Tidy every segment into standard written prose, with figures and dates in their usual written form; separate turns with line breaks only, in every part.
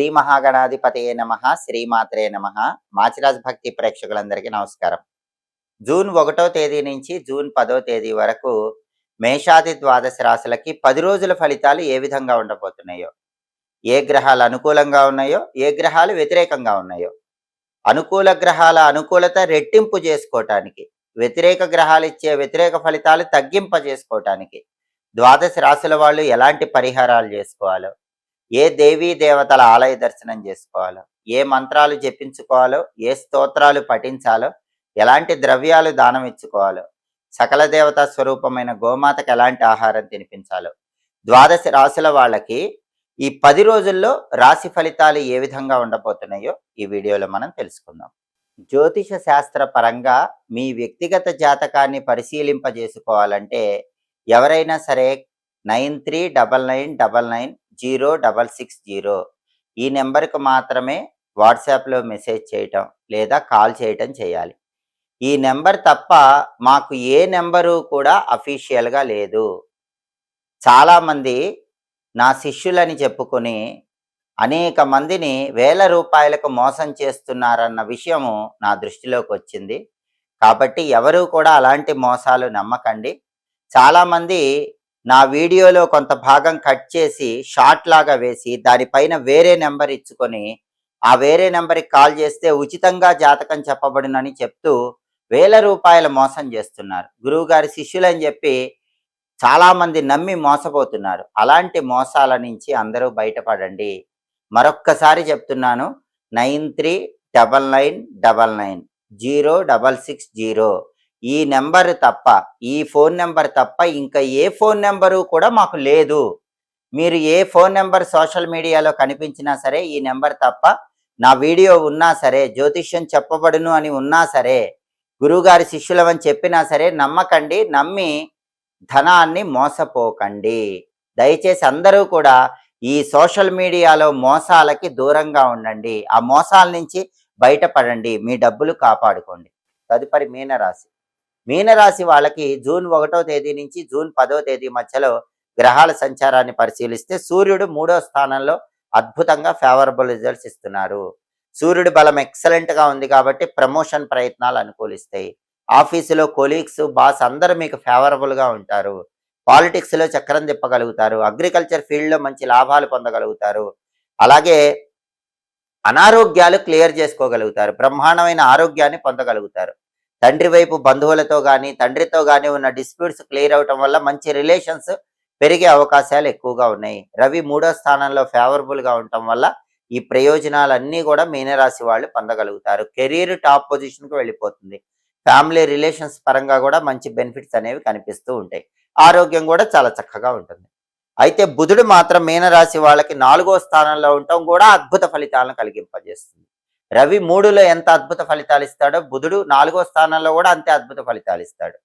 శ్రీ మహాగణాధిపతయే నమః, శ్రీమాత్రే నమః. మాచిరాజ్ భక్తి ప్రేక్షకులందరికీ నమస్కారం. జూన్ 1వ తేదీ నుంచి జూన్ 10వ తేదీ వరకు మేషాది ద్వాదశ రాశులకి 10 రోజుల ఫలితాలు ఏ విధంగా ఉండబోతున్నాయో, ఏ గ్రహాలు అనుకూలంగా ఉన్నాయో, ఏ గ్రహాలు వ్యతిరేకంగా ఉన్నాయో, అనుకూల గ్రహాల అనుకూలత రెట్టింపు చేసుకోవటానికి, వ్యతిరేక గ్రహాలు ఇచ్చే వ్యతిరేక ఫలితాలు తగ్గింపజేసుకోవటానికి ద్వాదశ రాశుల వాళ్ళు ఎలాంటి పరిహారాలు చేసుకోవాలో, ఏ దేవీ దేవతల ఆలయ దర్శనం చేసుకోవాలో, ఏ మంత్రాలు జపించుకోవాలో, ఏ స్తోత్రాలు పఠించాలో, ఎలాంటి ద్రవ్యాలు దానం ఇచ్చుకోవాలో, సకల దేవతా స్వరూపమైన గోమాతకు ఎలాంటి ఆహారం తినిపించాలో, ద్వాదశ రాశుల వాళ్ళకి ఈ 10 రోజుల్లో రాశి ఫలితాలు ఏ విధంగా ఉండబోతున్నాయో ఈ వీడియోలో మనం తెలుసుకుందాం. జ్యోతిష శాస్త్ర పరంగా మీ వ్యక్తిగత జాతకాన్ని పరిశీలింపజేసుకోవాలంటే ఎవరైనా సరే 9399990660 ఈ నెంబర్కు మాత్రమే వాట్సాప్లో మెసేజ్ చేయటం లేదా కాల్ చేయటం చేయాలి. ఈ నెంబర్ తప్ప మాకు ఏ నెంబరు కూడా అఫీషియల్గా లేదు. చాలామంది నా శిష్యులని చెప్పుకొని అనేక మందిని వేల రూపాయలకు మోసం చేస్తున్నారన్న విషయము నా దృష్టిలోకి వచ్చింది. కాబట్టి ఎవరు కూడా అలాంటి మోసాలు నమ్మకండి. చాలామంది నా వీడియోలో కొంత భాగం కట్ చేసి షార్ట్ లాగా వేసి దానిపైన వేరే నెంబర్ ఇచ్చుకొని ఆ వేరే నెంబర్కి కాల్ చేస్తే ఉచితంగా జాతకం చెప్పబడునని చెప్తూ వేల రూపాయల మోసం చేస్తున్నారు. గురువుగారి శిష్యులని చెప్పి చాలామంది నమ్మి మోసపోతున్నారు. అలాంటి మోసాల నుంచి అందరూ బయటపడండి. మరొక్కసారి చెప్తున్నాను, 9399990660 ఈ నెంబర్ తప్ప, ఈ ఫోన్ నెంబర్ తప్ప ఇంకా ఏ ఫోన్ నెంబరు కూడా మాకు లేదు. మీరు ఏ ఫోన్ నెంబర్ సోషల్ మీడియాలో కనిపించినా సరే ఈ నెంబర్ తప్ప, నా వీడియో ఉన్నా సరే, జ్యోతిష్యం చెప్పబడును అని ఉన్నా సరే, గురువుగారి శిష్యులమని చెప్పినా సరే నమ్మకండి. నమ్మి ధనాన్ని మోసపోకండి. దయచేసి అందరూ కూడా ఈ సోషల్ మీడియాలో మోసాలకి దూరంగా ఉండండి. ఆ మోసాల నుంచి బయటపడండి. మీ డబ్బులు కాపాడుకోండి. తదుపరి మీనరాశి. మీనరాశి వాళ్ళకి జూన్ 1వ తేదీ నుంచి జూన్ 10వ తేదీ మధ్యలో గ్రహాల సంచారాన్ని పరిశీలిస్తే సూర్యుడు 3వ స్థానంలో అద్భుతంగా ఫేవరబుల్ రిజల్ట్స్ ఇస్తున్నారు. సూర్యుడి బలం ఎక్సలెంట్గా ఉంది కాబట్టి ప్రమోషన్ ప్రయత్నాలు అనుకూలిస్తాయి. ఆఫీసులో కొలీగ్స్, బాస్ అందరూ మీకు ఫేవరబుల్గా ఉంటారు. పాలిటిక్స్లో చక్రం తిప్పగలుగుతారు. అగ్రికల్చర్ ఫీల్డ్లో మంచి లాభాలు పొందగలుగుతారు. అలాగే అనారోగ్యాలు క్లియర్ చేసుకోగలుగుతారు. బ్రహ్మాండమైన ఆరోగ్యాన్ని పొందగలుగుతారు. తండ్రి వైపు బంధువులతో కానీ తండ్రితో కానీ ఉన్న డిస్ప్యూట్స్ క్లియర్ అవటం వల్ల మంచి రిలేషన్స్ పెరిగే అవకాశాలు ఎక్కువగా ఉన్నాయి. రవి 3వ స్థానంలో ఫేవరబుల్గా ఉండటం వల్ల ఈ ప్రయోజనాలన్నీ కూడా మీనరాశి వాళ్ళు పొందగలుగుతారు. కెరీర్ టాప్ పొజిషన్కి వెళ్ళిపోతుంది. ఫ్యామిలీ రిలేషన్స్ పరంగా కూడా మంచి బెనిఫిట్స్ అనేవి కనిపిస్తూ ఉంటాయి. ఆరోగ్యం కూడా చాలా చక్కగా ఉంటుంది. అయితే బుధుడు మాత్రం మీనరాశి వాళ్ళకి 4వ స్థానంలో ఉండటం కూడా అద్భుత ఫలితాలను కలిగింపజేస్తుంది. రవి 3లో ఎంత అద్భుత ఫలితాలు ఇస్తాడో బుధుడు 4వ స్థానంలో కూడా అంతే అద్భుత ఫలితాలు ఇస్తాడు.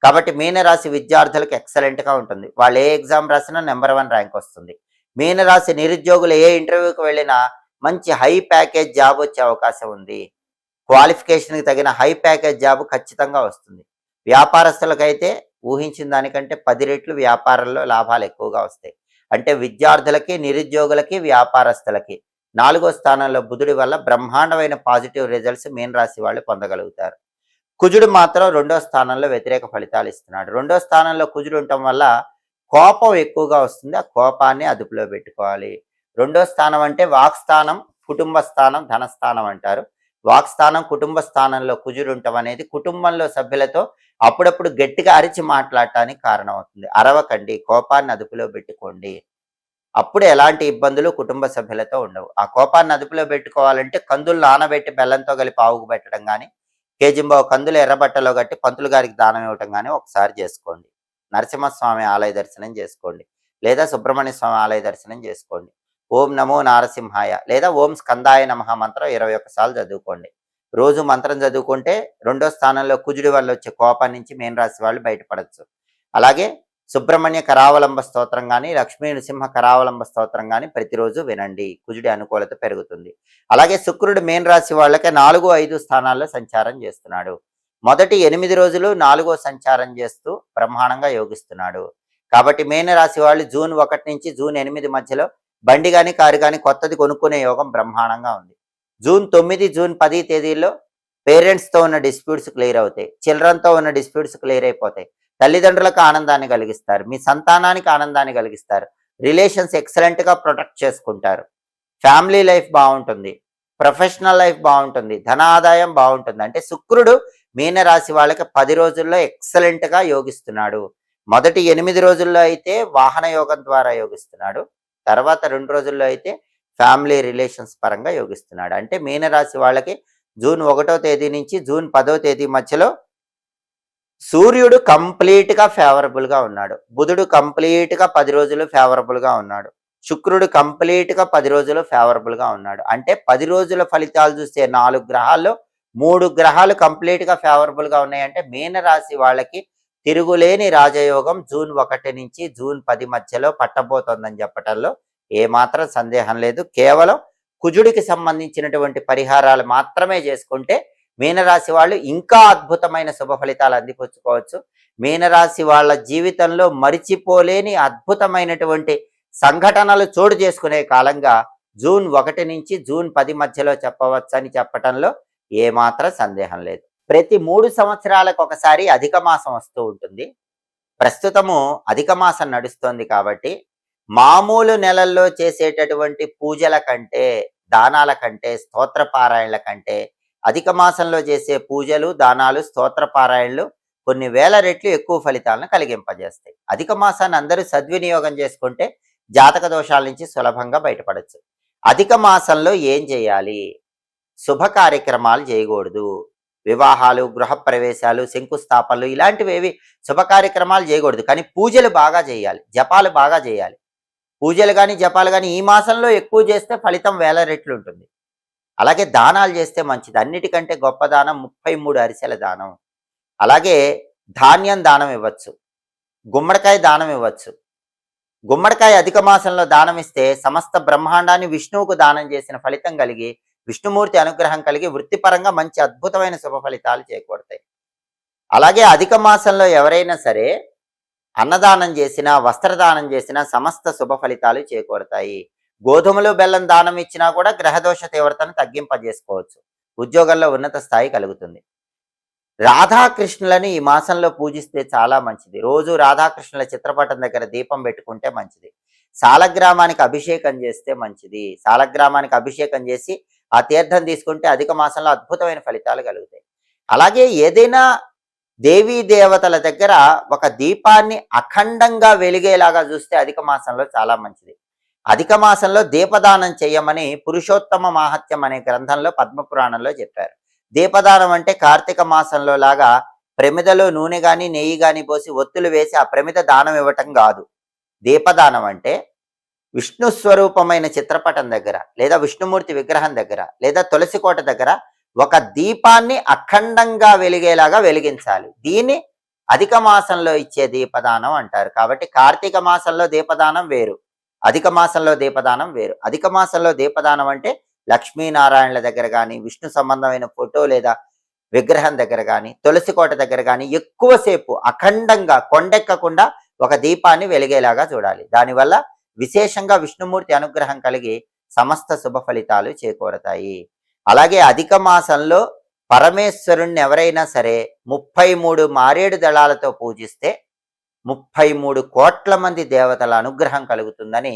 కాబట్టి మీనరాశి విద్యార్థులకు ఎక్సలెంట్గా ఉంటుంది. వాళ్ళు ఏ ఎగ్జామ్ రాసినా నెంబర్ 1 ర్యాంక్ వస్తుంది. మీనరాశి నిరుద్యోగులు ఏ ఇంటర్వ్యూకి వెళ్ళినా మంచి హై ప్యాకేజ్ జాబ్ వచ్చే అవకాశం ఉంది. క్వాలిఫికేషన్కి తగిన హై ప్యాకేజ్ జాబ్ ఖచ్చితంగా వస్తుంది. వ్యాపారస్తులకైతే ఊహించిన దానికంటే 10 రెట్లు వ్యాపారంలో లాభాలు ఎక్కువగా వస్తాయి. అంటే విద్యార్థులకి, నిరుద్యోగులకి, వ్యాపారస్తులకి 4వ స్థానంలో బుధుడి వల్ల బ్రహ్మాండమైన పాజిటివ్ రిజల్ట్స్ మీనరాశి వాళ్ళు పొందగలుగుతారు. కుజుడు మాత్రం 2వ స్థానంలో వ్యతిరేక ఫలితాలు ఇస్తున్నాడు. 2వ స్థానంలో కుజుడు ఉండటం వల్ల కోపం ఎక్కువగా వస్తుంది. ఆ కోపాన్ని అదుపులో పెట్టుకోవాలి. 2వ స్థానం అంటే వాక్స్థానం, కుటుంబ స్థానం, ధనస్థానం అంటారు. వాక్స్థానం, కుటుంబ స్థానంలో కుజుడు ఉండటం అనేది కుటుంబంలో సభ్యులతో అప్పుడప్పుడు గట్టిగా అరిచి మాట్లాడటానికి కారణమవుతుంది. అరవకండి, కోపాన్ని అదుపులో పెట్టుకోండి. అప్పుడు ఎలాంటి ఇబ్బందులు కుటుంబ సభ్యులతో ఉండవు. ఆ కోపాన్ని అదుపులో పెట్టుకోవాలంటే కందులు నానబెట్టి బెల్లంతో కలిపి ఆవుకు పెట్టడం కానీ, కేజింబావు కందులు ఎర్రబట్టలో కట్టి పంతులు గారికి దానం ఇవ్వటం కానీ ఒకసారి చేసుకోండి. నరసింహస్వామి ఆలయ దర్శనం చేసుకోండి, లేదా సుబ్రహ్మణ్య స్వామి ఆలయ దర్శనం చేసుకోండి. ఓం నమో నారసింహాయ లేదా ఓం స్కందాయ నమః మంత్రం 21 సార్లు చదువుకోండి. రోజు మంత్రం చదువుకుంటే 2వ స్థానంలో కుజుడి వల్ల వచ్చే కోపం నుంచి మీనరాశి వాళ్ళు బయటపడచ్చు. అలాగే సుబ్రహ్మణ్య కరావలంబ స్తోత్రం కానీ, లక్ష్మీ నృసింహ కరావలంబ స్తోత్రం కానీ ప్రతిరోజు వినండి. కుజుడి అనుకూలత పెరుగుతుంది. అలాగే శుక్రుడు మీనరాశి వాళ్ళకి 4, 5 స్థానాల్లో సంచారం చేస్తున్నాడు. మొదటి 8 రోజులు 4వ సంచారం చేస్తూ బ్రహ్మాండంగా యోగిస్తున్నాడు. కాబట్టి మీనరాశి వాళ్ళు జూన్ 1 నుంచి జూన్ 8 మధ్యలో బండి కానీ కారు కానీ కొత్తది కొనుక్కునే యోగం బ్రహ్మాండంగా ఉంది. జూన్ 9, జూన్ 10 తేదీల్లో పేరెంట్స్తో ఉన్న డిస్ప్యూట్స్ క్లియర్ అవుతాయి. చిల్డ్రన్తో ఉన్న డిస్ప్యూట్స్ క్లియర్ అయిపోతాయి. తల్లిదండ్రులకు ఆనందాన్ని కలిగిస్తారు. మీ సంతానానికి ఆనందాన్ని కలిగిస్తారు. రిలేషన్స్ ఎక్సలెంట్గా ప్రొటెక్ట్ చేసుకుంటారు. ఫ్యామిలీ లైఫ్ బాగుంటుంది. ప్రొఫెషనల్ లైఫ్ బాగుంటుంది. ధన ఆదాయం బాగుంటుంది. అంటే శుక్రుడు మీనరాశి వాళ్ళకి 10 రోజుల్లో ఎక్సలెంట్గా యోగిస్తున్నాడు. మొదటి 8 రోజుల్లో అయితే వాహన యోగం ద్వారా యోగిస్తున్నాడు. తర్వాత 2 రోజుల్లో అయితే ఫ్యామిలీ రిలేషన్స్ పరంగా యోగిస్తున్నాడు. అంటే మీనరాశి వాళ్ళకి జూన్ 1వ తేదీ నుంచి జూన్ 10వ తేదీ మధ్యలో సూర్యుడు కంప్లీట్గా ఫేవరబుల్గా ఉన్నాడు. బుధుడు కంప్లీట్గా 10 రోజులు ఫేవరబుల్గా ఉన్నాడు. శుక్రుడు కంప్లీట్గా 10 రోజులు ఫేవరబుల్గా ఉన్నాడు. అంటే 10 రోజుల ఫలితాలు చూస్తే 4 గ్రహాల్లో 3 గ్రహాలు కంప్లీట్గా ఫేవరబుల్గా ఉన్నాయంటే మీనరాశి వాళ్ళకి తిరుగులేని రాజయోగం జూన్ 1 నుంచి జూన్ 10 మధ్యలో పట్టబోతోందని చెప్పటంలో ఏమాత్రం సందేహం లేదు. కేవలం కుజుడికి సంబంధించినటువంటి పరిహారాలు మాత్రమే చేసుకుంటే మీనరాశి వాళ్ళు ఇంకా అద్భుతమైన శుభ ఫలితాలు అందిపుచ్చుకోవచ్చు. మీనరాశి వాళ్ళ జీవితంలో మరిచిపోలేని అద్భుతమైనటువంటి సంఘటనలు చోటు చేసుకునే కాలంగా జూన్ 1 నుంచి జూన్ 10 మధ్యలో చెప్పవచ్చని చెప్పటంలో ఏమాత్రం సందేహం లేదు. ప్రతి 3 సంవత్సరాలకు ఒకసారి అధిక మాసం వస్తూ ఉంటుంది. ప్రస్తుతము అధిక మాసం నడుస్తోంది కాబట్టి మామూలు నెలల్లో చేసేటటువంటి పూజల కంటే, దానాల కంటే, స్తోత్ర పారాయణల కంటే అధిక మాసంలో చేసే పూజలు, దానాలు, స్తోత్ర పారాయణలు కొన్ని వేల రెట్లు ఎక్కువ ఫలితాలను కలిగింపజేస్తాయి. అధిక మాసాన్ని అందరూ సద్వినియోగం చేసుకుంటే జాతక దోషాల నుంచి సులభంగా బయటపడచ్చు. అధిక మాసంలో ఏం చేయాలి? శుభ కార్యక్రమాలు చేయకూడదు. వివాహాలు, గృహప్రవేశాలు, శంకుస్థాపనలు ఇలాంటివి శుభ కార్యక్రమాలు చేయకూడదు. కానీ పూజలు బాగా చేయాలి, జపాలు బాగా చేయాలి. పూజలు కానీ జపాలు కానీ ఈ మాసంలో ఎక్కువ చేస్తే ఫలితం వేల రెట్లు ఉంటుంది. అలాగే దానాలు చేస్తే మంచిది. అన్నిటికంటే గొప్ప దానం 33 అరిసెల దానం. అలాగే ధాన్యం దానం ఇవ్వచ్చు. గుమ్మడికాయ దానం ఇవ్వచ్చు. గుమ్మడికాయ అధిక మాసంలో దానం ఇస్తే సమస్త బ్రహ్మాండాన్ని విష్ణువుకు దానం చేసిన ఫలితం కలిగి విష్ణుమూర్తి అనుగ్రహం కలిగి వృత్తిపరంగా మంచి అద్భుతమైన శుభ ఫలితాలు చేకూడతాయి. అలాగే అధిక మాసంలో ఎవరైనా సరే అన్నదానం చేసినా, వస్త్రదానం చేసినా సమస్త శుభ ఫలితాలు చేకూరతాయి. గోధుమలు, బెల్లం దానం ఇచ్చినా కూడా గ్రహదోష తీవ్రతను తగ్గింపజేసుకోవచ్చు. ఉద్యోగంలో ఉన్నత స్థాయి కలుగుతుంది. రాధాకృష్ణులని ఈ మాసంలో పూజిస్తే చాలా మంచిది. రోజు రాధాకృష్ణుల చిత్రపటం దగ్గర దీపం పెట్టుకుంటే మంచిది. సాలగ్రామానికి అభిషేకం చేస్తే మంచిది. సాలగ్రామానికి అభిషేకం చేసి ఆ తీర్థం తీసుకుంటే అధిక మాసంలో అద్భుతమైన ఫలితాలు కలుగుతాయి. అలాగే ఏదైనా దేవీ దేవతల దగ్గర ఒక దీపాన్ని అఖండంగా వెలిగేలాగా చూస్తే అధిక మాసంలో చాలా మంచిది. అధిక మాసంలో దీపదానం చేయమని పురుషోత్తమ మాహత్యం అనే గ్రంథంలో పద్మపురాణంలో చెప్పారు. దీపదానం అంటే కార్తీక మాసంలో లాగా ప్రమిదలో నూనె కానీ నెయ్యి కానీ పోసి ఒత్తులు వేసి ఆ ప్రమిద దానం ఇవ్వటం కాదు. దీపదానం అంటే విష్ణు స్వరూపమైన చిత్రపటం దగ్గర లేదా విష్ణుమూర్తి విగ్రహం దగ్గర లేదా తులసి కోట దగ్గర ఒక దీపాన్ని అఖండంగా వెలిగేలాగా వెలిగించాలి. దీన్ని అధిక మాసంలో ఇచ్చే దీపదానం అంటారు. కాబట్టి కార్తీక మాసంలో దీపదానం వేరు, అధిక మాసంలో దీపదానం వేరు. అధిక మాసంలో దీపదానం అంటే లక్ష్మీనారాయణల దగ్గర కానీ, విష్ణు సంబంధమైన ఫోటో లేదా విగ్రహం దగ్గర కానీ, తులసి కోట దగ్గర కానీ ఎక్కువసేపు అఖండంగా కొండెక్కకుండా ఒక దీపాన్ని వెలిగేలాగా చూడాలి. దానివల్ల విశేషంగా విష్ణుమూర్తి అనుగ్రహం కలిగి సమస్త శుభ ఫలితాలు చేకూరతాయి. అలాగే అధిక మాసంలో పరమేశ్వరుణ్ణి ఎవరైనా సరే 33 మారేడు దళాలతో పూజిస్తే 33 కోట్ల మంది దేవతల అనుగ్రహం కలుగుతుందని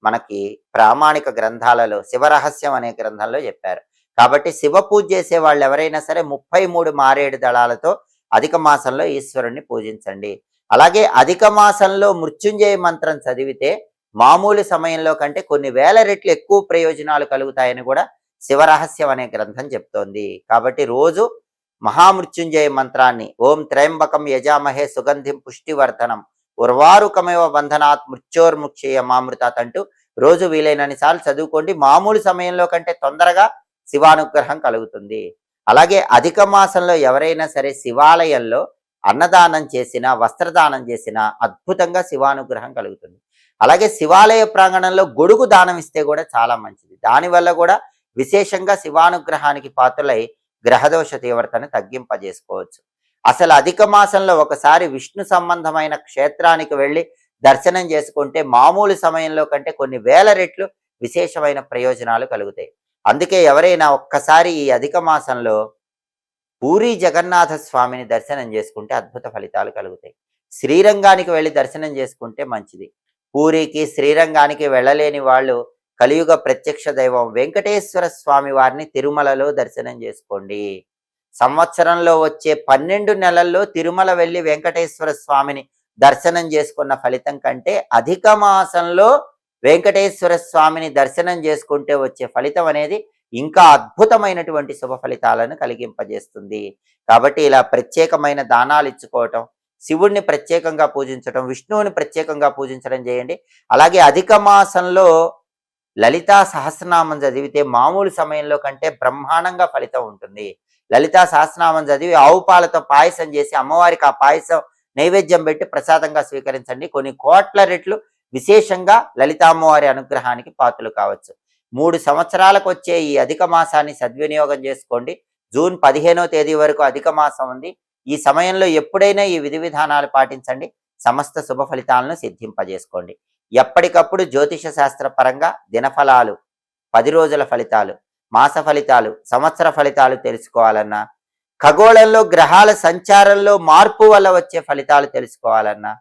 మనకి ప్రామాణిక గ్రంథాలలో శివరహస్యం అనే గ్రంథంలో చెప్పారు. కాబట్టి శివ పూజ చేసే వాళ్ళు ఎవరైనా సరే 33 మారేడు దళాలతో అధిక మాసంలో ఈశ్వరుణ్ణి పూజించండి. అలాగే అధిక మాసంలో మృత్యుంజయ మంత్రం చదివితే మామూలు సమయంలో కంటే కొన్ని వేల రెట్లు ఎక్కువ ప్రయోజనాలు కలుగుతాయని కూడా శివరహస్యం అనే గ్రంథం చెప్తోంది. కాబట్టి రోజు మహామృత్యుంజయ మంత్రాన్ని ఓం త్రయంబకం యజామహే సుగంధిం పుష్టివర్ధనం ఉర్వారుకమేవ బంధనాత్ మృత్యోర్ముక్షేయ మామృతాత్ అంటూ రోజు వీలైనన్ని సార్లు చదువుకోండి. మామూలు సమయంలో కంటే తొందరగా శివానుగ్రహం కలుగుతుంది. అలాగే అధిక మాసంలో ఎవరైనా సరే శివాలయంలో అన్నదానం చేసినా, వస్త్రదానం చేసినా అద్భుతంగా శివానుగ్రహం కలుగుతుంది. అలాగే శివాలయ ప్రాంగణంలో గొడుగు దానం ఇస్తే కూడా చాలా మంచిది. దానివల్ల కూడా విశేషంగా శివానుగ్రహానికి పాత్రలై గ్రహదోష తీవ్రతను తగ్గింపజేసుకోవచ్చు. అసలు అధిక మాసంలో ఒకసారి విష్ణు సంబంధమైన క్షేత్రానికి వెళ్ళి దర్శనం చేసుకుంటే మామూలు సమయంలో కంటే కొన్ని వేల రెట్లు విశేషమైన ప్రయోజనాలు కలుగుతాయి. అందుకే ఎవరైనా ఒక్కసారి ఈ అధిక మాసంలో పూరీ జగన్నాథ స్వామిని దర్శనం చేసుకుంటే అద్భుత ఫలితాలు కలుగుతాయి. శ్రీరంగానికి వెళ్ళి దర్శనం చేసుకుంటే మంచిది. పూరికి, శ్రీరంగానికి వెళ్ళలేని వాళ్ళు కలియుగ ప్రత్యక్ష దైవం వెంకటేశ్వర స్వామి వారిని తిరుమలలో దర్శనం చేసుకోండి. సంవత్సరంలో వచ్చే 12 నెలల్లో తిరుమల వెళ్ళి వెంకటేశ్వర స్వామిని దర్శనం చేసుకున్న ఫలితం కంటే అధిక మాసంలో వెంకటేశ్వర స్వామిని దర్శనం చేసుకుంటే వచ్చే ఫలితం అనేది ఇంకా అద్భుతమైనటువంటి శుభ ఫలితాలను కలిగింపజేస్తుంది. కాబట్టి ఇలా ప్రత్యేకమైన దానాలు ఇచ్చుకోవటం, శివుణ్ణి ప్రత్యేకంగా పూజించడం, విష్ణువుని ప్రత్యేకంగా పూజించడం చేయండి. అలాగే అధిక మాసంలో లలితా సహస్రనామం చదివితే మామూలు సమయంలో కంటే బ్రహ్మాండంగా ఫలితం ఉంటుంది. లలితా సహస్రనామం చదివి ఆవు పాలతో పాయసం చేసి అమ్మవారికి ఆ పాయసం నైవేద్యం పెట్టి ప్రసాదంగా స్వీకరించండి. కొన్ని కోట్ల రెట్లు విశేషంగా లలితామ్మవారి అనుగ్రహానికి పాత్రలు కావచ్చు. 3 సంవత్సరాలకు వచ్చే ఈ అధిక మాసాన్ని సద్వినియోగం చేసుకోండి. జూన్ 15వ తేదీ వరకు అధిక మాసం ఉంది. ఈ సమయంలో ఎప్పుడైనా ఈ విధి విధానాలు పాటించండి. సమస్త శుభ ఫలితాలను సిద్ధింపజేసుకోండి. ఎప్పటికప్పుడు జ్యోతిష శాస్త్ర పరంగా దినఫలాలు, 10 రోజుల ఫలితాలు, మాస ఫలితాలు, సంవత్సర ఫలితాలు తెలుసుకోవాలన్నా, ఖగోళంలో గ్రహాల సంచారంలో మార్పు వల్ల వచ్చే ఫలితాలు తెలుసుకోవాలన్నా,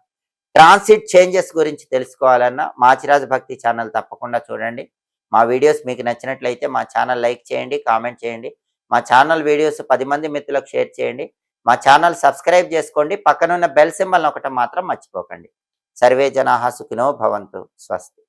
ట్రాన్సిట్ చేంజెస్ గురించి తెలుసుకోవాలన్నా మాచిరాజు భక్తి ఛానల్ తప్పకుండా చూడండి. మా వీడియోస్ మీకు నచ్చినట్లయితే మా ఛానల్ లైక్ చేయండి, కామెంట్ చేయండి. మా ఛానల్ వీడియోస్ 10 మంది మిత్రులకు షేర్ చేయండి. మా ఛానల్ సబ్స్క్రైబ్ చేసుకోండి. పక్కనున్న బెల్ సింబల్ నొక్కటం మాత్రం మర్చిపోకండి. సర్వే జనాః సుఖినో భవంతు. స్వస్తి.